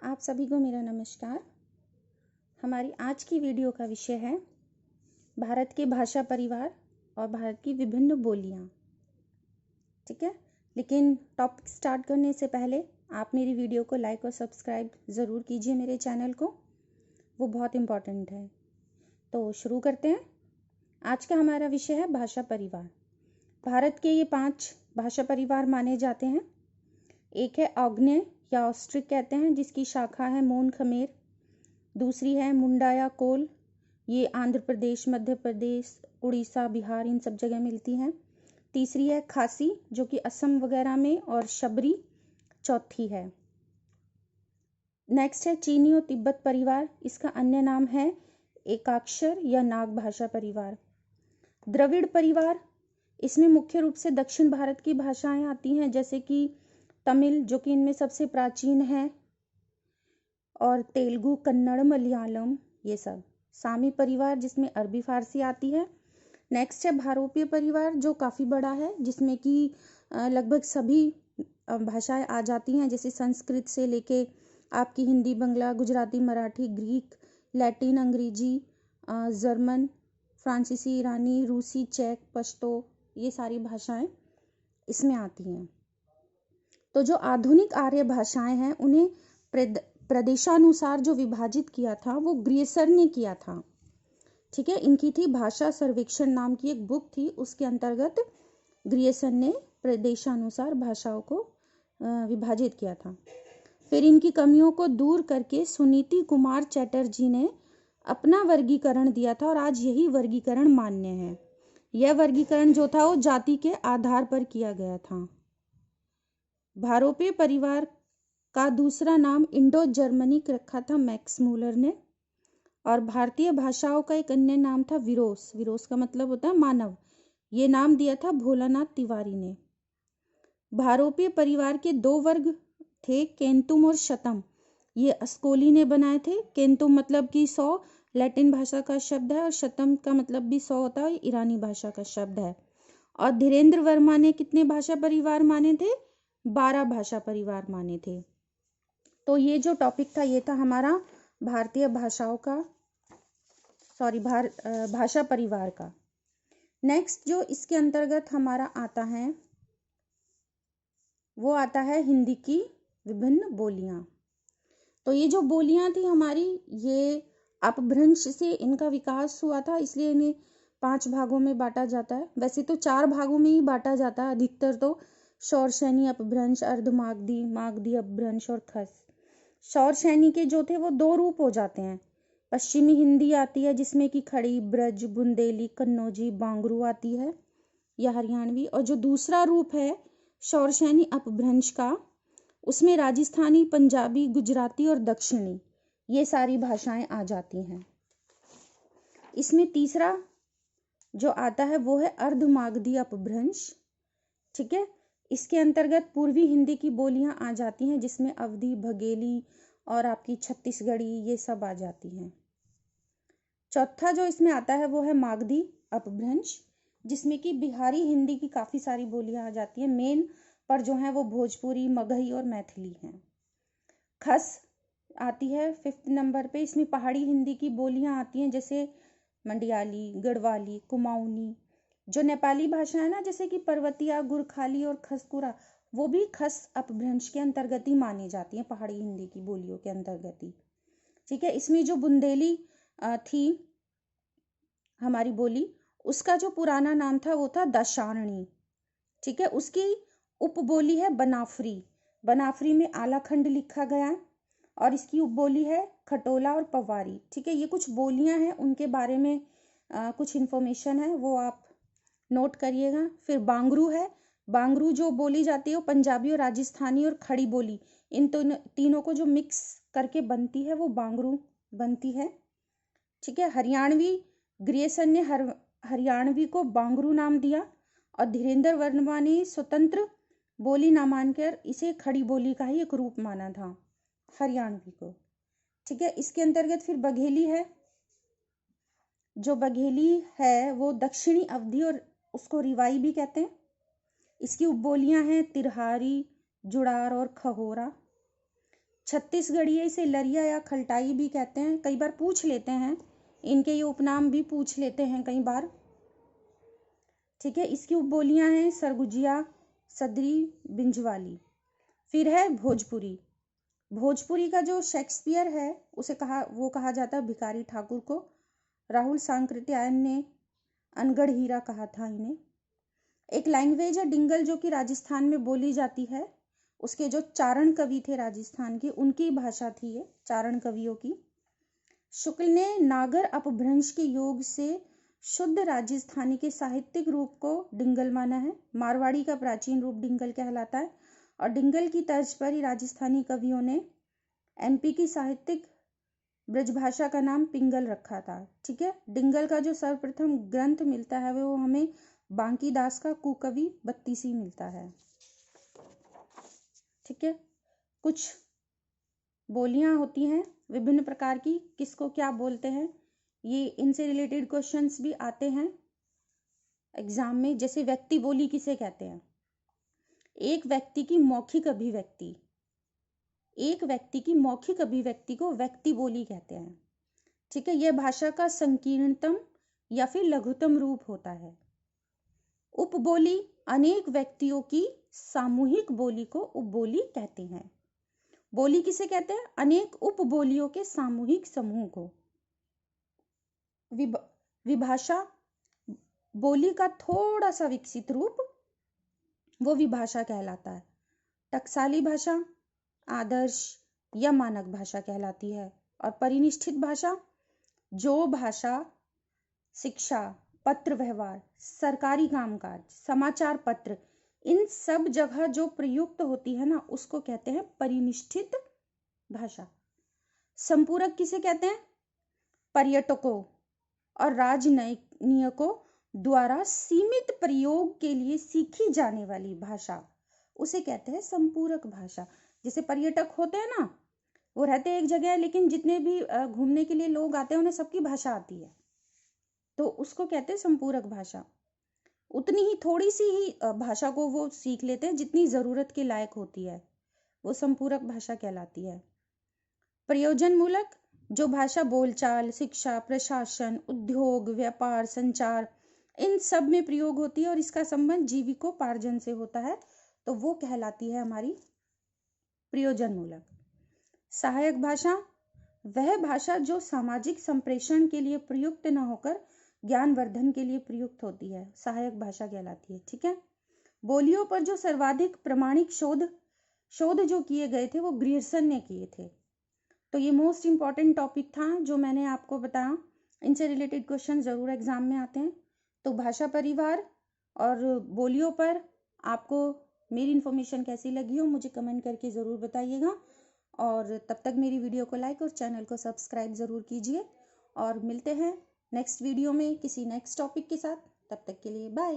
आप सभी को मेरा नमस्कार। हमारी आज की वीडियो का विषय है भारत के भाषा परिवार और भारत की विभिन्न बोलियां। ठीक है, लेकिन टॉपिक स्टार्ट करने से पहले आप मेरी वीडियो को लाइक और सब्सक्राइब ज़रूर कीजिए मेरे चैनल को, वो बहुत इम्पॉर्टेंट है। तो शुरू करते हैं। आज का हमारा विषय है भाषा परिवार। भारत के ये 5 भाषा परिवार माने जाते हैं। एक है आग्नेय या ऑस्ट्रिक कहते हैं, जिसकी शाखा है मोन खमेर। दूसरी है मुंडा या कोल, ये आंध्र प्रदेश, मध्य प्रदेश, उड़ीसा, बिहार इन सब जगह मिलती हैं। तीसरी है खासी, जो कि असम वगैरह में, और शबरी चौथी है। नेक्स्ट है चीनी और तिब्बत परिवार, इसका अन्य नाम है एकाक्षर या नाग भाषा परिवार। द्रविड़ परिवार, इसमें मुख्य रूप से दक्षिण भारत की भाषाएं आती हैं, जैसे कि तमिल, जो कि इनमें सबसे प्राचीन है, और तेलुगु, कन्नड़, मलयालम, ये सब। सामी परिवार, जिसमें अरबी फारसी आती है। नेक्स्ट है भारोपीय परिवार, जो काफ़ी बड़ा है, जिसमें कि लगभग सभी भाषाएं आ जाती हैं, जैसे संस्कृत से लेके आपकी हिंदी, बंगला, गुजराती, मराठी, ग्रीक, लैटिन, अंग्रेजी, जर्मन, फ्रांसीसी, ईरानी, रूसी, चेक, पश्तो, ये सारी भाषाएं इसमें आती हैं। तो जो आधुनिक आर्य भाषाएं हैं, उन्हें प्रदेशानुसार जो विभाजित किया था वो ग्रियसर ने किया था। ठीक है, इनकी थी भाषा सर्वेक्षण नाम की एक बुक थी, उसके अंतर्गत ग्रियसर ने प्रदेशानुसार भाषाओं को विभाजित किया था। फिर इनकी कमियों को दूर करके सुनीति कुमार चैटर्जी ने अपना वर्गीकरण दिया था, और आज यही वर्गीकरण मान्य है। यह वर्गीकरण जो था वो जाति के आधार पर किया गया था। भारोपीय परिवार का दूसरा नाम इंडो जर्मनिक रखा था मैक्स मूलर ने, और भारतीय भाषाओं का एक अन्य नाम था विरोस। विरोस का मतलब होता है मानव। ये नाम दिया था भोलानाथ तिवारी ने। भारोपीय परिवार के 2 वर्ग थे, केंतुम और शतम। ये अस्कोली ने बनाए थे। केंतुम मतलब कि 100 लैटिन भाषा का शब्द है, और शतम का मतलब भी 100 होता है, ईरानी भाषा का शब्द है। और धीरेन्द्र वर्मा ने कितने भाषा परिवार माने थे? 12 भाषा परिवार माने थे। तो ये जो टॉपिक था ये था हमारा भारतीय भाषाओं का, भाषा परिवार का। नेक्स्ट जो इसके अंतर्गत हमारा आता है वो आता है हिंदी की विभिन्न बोलियां। तो ये जो बोलियां थी हमारी, ये अपभ्रंश से इनका विकास हुआ था, इसलिए इन्हें 5 भागों में बांटा जाता है। वैसे तो 4 भागों में ही बांटा जाता है अधिकतर, तो शौरसैनी अपभ्रंश, अर्धमागधी, मागधी अपभ्रंश और खस। शौरसैनी के जो थे वो 2 रूप हो जाते हैं। पश्चिमी हिंदी आती है, जिसमें कि खड़ी, ब्रज, बुंदेली, कन्नौजी, बांगरू आती है, या हरियाणवी। और जो दूसरा रूप है शौरसैनी अपभ्रंश का, उसमें राजस्थानी, पंजाबी, गुजराती और दक्षिणी, ये सारी भाषाएं आ जाती हैं। इसमें तीसरा जो आता है वो है अर्धमागधी अपभ्रंश। ठीक है, इसके अंतर्गत पूर्वी हिंदी की बोलियां आ जाती हैं, जिसमें अवधी, बघेली और आपकी छत्तीसगढ़ी, ये सब आ जाती हैं। चौथा जो इसमें आता है वो है मागधी अपभ्रंश, जिसमें कि बिहारी हिंदी की काफ़ी सारी बोलियां आ जाती हैं। मेन पर जो है वो भोजपुरी, मगही और मैथिली हैं। खस आती है 5th नंबर पे। इसमें पहाड़ी हिंदी की बोलियां आती हैं, जैसे मंडियाली, गढ़वाली, कुमाऊनी। जो नेपाली भाषा है ना, जैसे कि पर्वतिया, गुरखाली और खसकुरा, वो भी खस अपभ्रंश के अंतर्गत ही मानी जाती हैं, पहाड़ी हिंदी की बोलियों के अंतर्गत ही। ठीक है, इसमें जो बुंदेली थी हमारी बोली, उसका जो पुराना नाम था वो था दशारणी। ठीक है, उसकी उपबोली है बनाफरी। बनाफरी में आलाखंड लिखा गया है, और इसकी उपबोली है खटोला और पवारी। ठीक है, ये कुछ बोलियां हैं, उनके बारे में कुछ इन्फॉर्मेशन है, वो आप नोट करिएगा। फिर बांगरू है। बांगरू जो बोली जाती है वो पंजाबी और राजस्थानी और खड़ी बोली, इन तीनों को जो मिक्स करके बनती है वो बांगरू बनती है। ठीक है, हरियाणवी, ग्रियसन ने हरियाणवी को बांगरू नाम दिया, और धीरेन्द्र वर्मा ने स्वतंत्र बोली ना मानकर इसे खड़ी बोली का ही एक रूप माना था, हरियाणवी को। ठीक है, इसके अंतर्गत फिर बघेली है। जो बघेली है वो दक्षिणी अवधि, और उसको रिवाई भी कहते हैं। इसकी उपबोलियां हैं तिरहारी, जुड़ार और खहोरा। छत्तीसगढ़िए इसे लरिया या खलटाई भी कहते हैं, कई बार पूछ लेते हैं, इनके ये उपनाम भी पूछ लेते हैं कई बार। ठीक है, इसकी उपबोलियां हैं सरगुजिया, सदरी, बिंजवाली। फिर है भोजपुरी। भोजपुरी का जो शेक्सपियर है उसे कहा जाता है भिखारी ठाकुर को। राहुल सांकृत्यायन ने अनगढ़ हीरा कहा था इन्हें। एक लैंग्वेज है डिंगल जो कि राजस्थान में बोली जाती है। उसके जो चारण कवि थे राजस्थान के, उनकी भाषा थी ये, चारण कवियों की। शुक्ल ने नागर अपभ्रंश के योग से शुद्ध राजस्थानी के साहित्यिक रूप को डिंगल माना है। मारवाड़ी का प्राचीन रूप डिंगल कहलाता है और डिंगल की तर्ज पर ही राजस्थानी कवियों ने एमपी की साहित्यिक ब्रजभाषा का नाम पिंगल रखा था। ठीक है, डिंगल का जो सर्वप्रथम ग्रंथ मिलता है वो हमें बांकी दास का कुकवि 32 मिलता है। ठीक है, कुछ बोलियां होती हैं विभिन्न प्रकार की, किसको क्या बोलते हैं, ये इनसे रिलेटेड क्वेश्चंस भी आते हैं एग्जाम में। जैसे व्यक्ति बोली किसे कहते हैं? एक व्यक्ति की मौखिक अभिव्यक्ति, एक व्यक्ति की मौखिक अभिव्यक्ति को व्यक्ति बोली कहते हैं। ठीक है, यह भाषा का संकीर्णतम या फिर लघुतम रूप होता है। उपबोली अनेक व्यक्तियों की सामूहिक बोली को उपबोली कहते हैं। बोली किसे कहते हैं? अनेक उपबोलियों के सामूहिक समूह को। विभाषा बोली का थोड़ा सा विकसित रूप, वो विभाषा कहलाता है। टकसाली भाषा आदर्श या मानक भाषा कहलाती है। और परिनिष्ठित भाषा, जो भाषा शिक्षा, पत्र व्यवहार, सरकारी कामकाज, समाचार पत्र, इन सब जगह जो प्रयुक्त होती है ना, उसको कहते हैं परिनिष्ठित भाषा। संपूरक किसे कहते हैं? पर्यटकों और राजनयिकों द्वारा सीमित प्रयोग के लिए सीखी जाने वाली भाषा, उसे कहते हैं संपूरक भाषा। जैसे पर्यटक होते हैं ना, वो रहते हैं एक जगह, लेकिन जितने भी घूमने के लिए लोग आते हैं उन्हें सबकी भाषा आती है, तो उसको कहते हैं संपूरक भाषा। उतनी ही थोड़ी सी ही भाषा को वो सीख लेते हैं जितनी जरूरत के लायक होती है, वो संपूरक भाषा कहलाती है। प्रयोजन मूलक, जो भाषा बोलचाल, शिक्षा, प्रशासन, उद्योग, व्यापार, संचार, इन सब में प्रयोग होती है और इसका संबंध जीविकोपार्जन से होता है, तो वो कहलाती है हमारी प्रयोजन मूलक। सहायक भाषा, वह भाषा जो सामाजिक संप्रेषण के लिए प्रयुक्त न होकर ज्ञानवर्धन के लिए प्रयुक्त होती है, सहायक भाषा कहलाती है। ठीक है, बोलियों पर जो सर्वाधिक प्रमाणिक शोध जो किए गए थे वो ग्रियर्सन ने किए थे। तो ये मोस्ट इंपॉर्टेंट टॉपिक था जो मैंने आपको बताया। इनसे रिलेटेड क्वेश्चन जरूर एग्जाम में आते हैं। तो भाषा परिवार और बोलियों पर आपको मेरी इन्फॉर्मेशन कैसी लगी हो मुझे कमेंट करके ज़रूर बताइएगा। और तब तक मेरी वीडियो को लाइक और चैनल को सब्सक्राइब ज़रूर कीजिए। और मिलते हैं नेक्स्ट वीडियो में किसी नेक्स्ट टॉपिक के साथ। तब तक के लिए बाय।